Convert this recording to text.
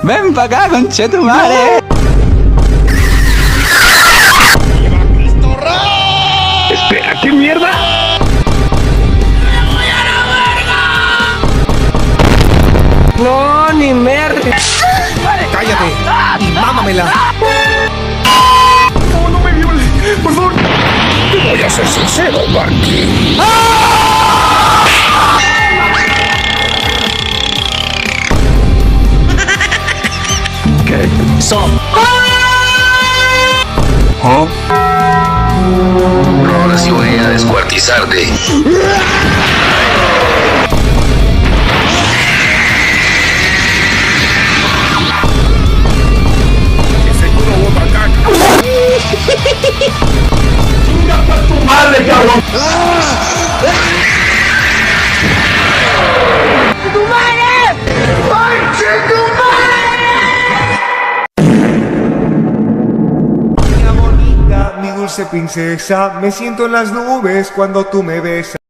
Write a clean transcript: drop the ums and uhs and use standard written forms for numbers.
Ven pa' acá, conchetumare. Espera, ¿qué mierda? No, ni merda. Cállate y mámamela. No, no me viole, por favor. Te voy a ser sincero, Banky. ¿Qué? ¿Ah? Ahora sí voy a descuartizarte. Ese culo bota caca. ¡Chinga pa' tu madre, cabrón! ¡Tu madre! ¡Ay, chico, Niña bonita, mi dulce princesa, me siento en las nubes cuando tú me besas.